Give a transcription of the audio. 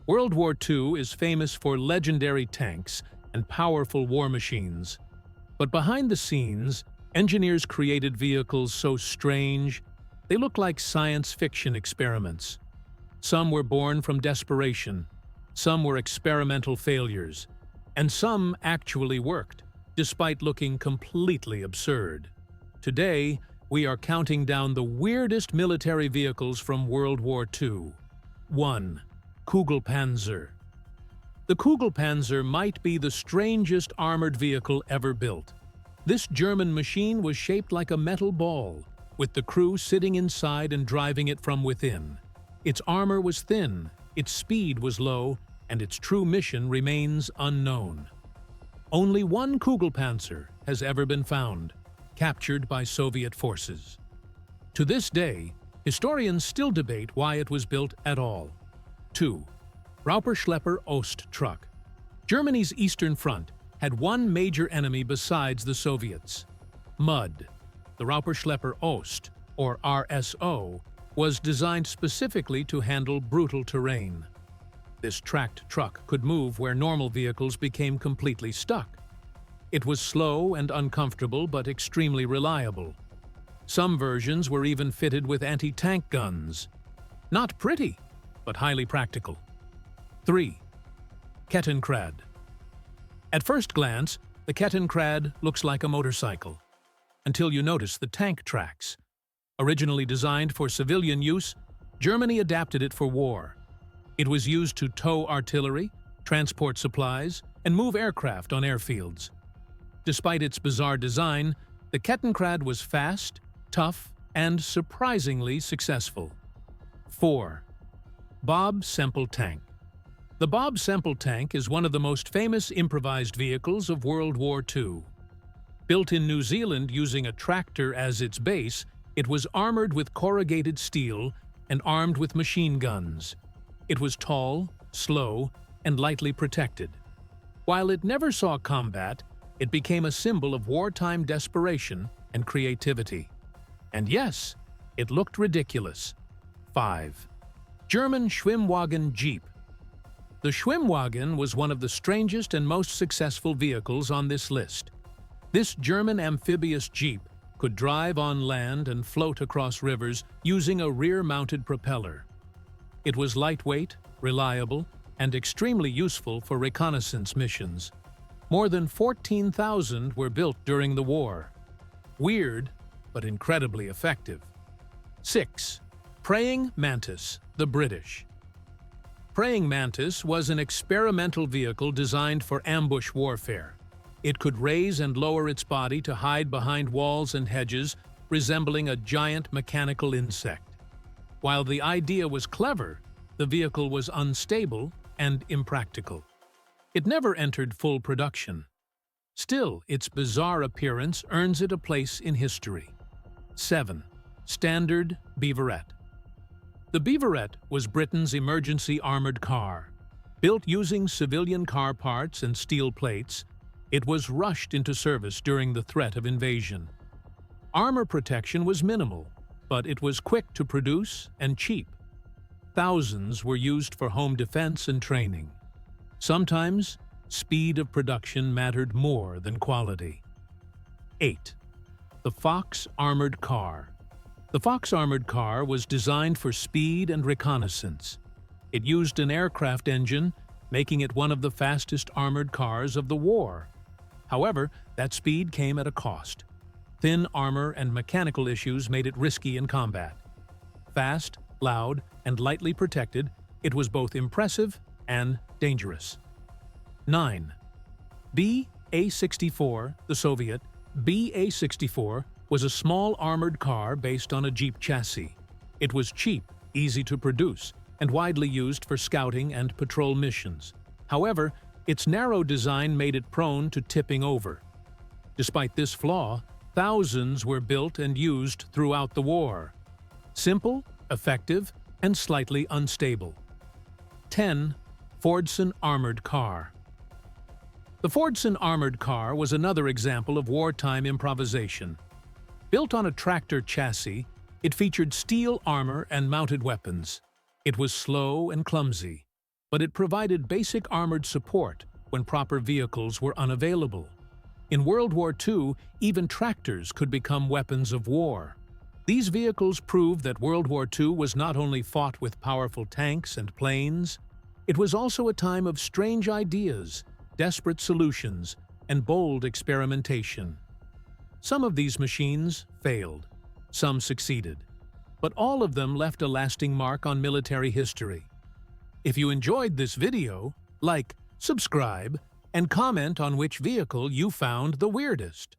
World War II is famous for legendary tanks and powerful war machines. But behind the scenes, engineers created vehicles so strange, they look like science fiction experiments. Some were born from desperation, some were experimental failures, and some actually worked, despite looking completely absurd. Today, we are counting down the weirdest military vehicles from World War II. 1. Kugelpanzer. The Kugelpanzer might be the strangest armored vehicle ever built. This German machine was shaped like a metal ball, with the crew sitting inside and driving it from within. Its armor was thin, its speed was low, and its true mission remains unknown. Only one Kugelpanzer has ever been found, captured by Soviet forces. To this day, historians still debate why it was built at all. 2. Rauperschlepper Ost truck. Germany's Eastern Front had one major enemy besides the Soviets: mud. The Rauperschlepper Ost, or RSO, was designed specifically to handle brutal terrain. This tracked truck could move where normal vehicles became completely stuck. It was slow and uncomfortable but extremely reliable. Some versions were even fitted with anti-tank guns. Not pretty, but highly practical. 3. Kettenkrad. At first glance, the Kettenkrad looks like a motorcycle, until you notice the tank tracks. Originally designed for civilian use, Germany adapted it for war. It was used to tow artillery, transport supplies, and move aircraft on airfields. Despite its bizarre design, the Kettenkrad was fast, tough, and surprisingly successful. 4. Bob Semple Tank. The Bob Semple Tank is one of the most famous improvised vehicles of World War II. Built in New Zealand using a tractor as its base, it was armored with corrugated steel and armed with machine guns. It was tall, slow, and lightly protected. While it never saw combat, it became a symbol of wartime desperation and creativity. And yes, it looked ridiculous. 5. German Schwimmwagen Jeep. The Schwimmwagen was one of the strangest and most successful vehicles on this list. This German amphibious Jeep could drive on land and float across rivers using a rear-mounted propeller. It was lightweight, reliable, and extremely useful for reconnaissance missions. More than 14,000 were built during the war. Weird, but incredibly effective. 6. Praying Mantis, the British. Praying Mantis was an experimental vehicle designed for ambush warfare. It could raise and lower its body to hide behind walls and hedges, resembling a giant mechanical insect. While the idea was clever, the vehicle was unstable and impractical. It never entered full production. Still, its bizarre appearance earns it a place in history. 7. Standard Beaverette. The Beaverette was Britain's emergency armored car. Built using civilian car parts and steel plates, it was rushed into service during the threat of invasion. Armor protection was minimal, but it was quick to produce and cheap. Thousands were used for home defense and training. Sometimes, speed of production mattered more than quality. 8. The Fox Armored Car. The Fox Armored Car was designed for speed and reconnaissance. It used an aircraft engine, making it one of the fastest armored cars of the war. However, that speed came at a cost. Thin armor and mechanical issues made it risky in combat. Fast, loud, and lightly protected, it was both impressive and dangerous. 9. BA-64, the Soviet, BA-64 was a small armored car based on a Jeep chassis. It was cheap, easy to produce, and widely used for scouting and patrol missions. However, its narrow design made it prone to tipping over. Despite this flaw, thousands were built and used throughout the war. Simple, effective, and slightly unstable. 10. Fordson Armored Car. The Fordson Armored Car was another example of wartime improvisation. Built on a tractor chassis, it featured steel armor and mounted weapons. It was slow and clumsy. but it provided basic armored support when proper vehicles were unavailable. In World War II, even tractors could become weapons of war. These vehicles proved that World War II was not only fought with powerful tanks and planes, it was also a time of strange ideas, desperate solutions, and bold experimentation. Some of these machines failed, some succeeded, but all of them left a lasting mark on military history. If you enjoyed this video, like, subscribe, and comment on which vehicle you found the weirdest.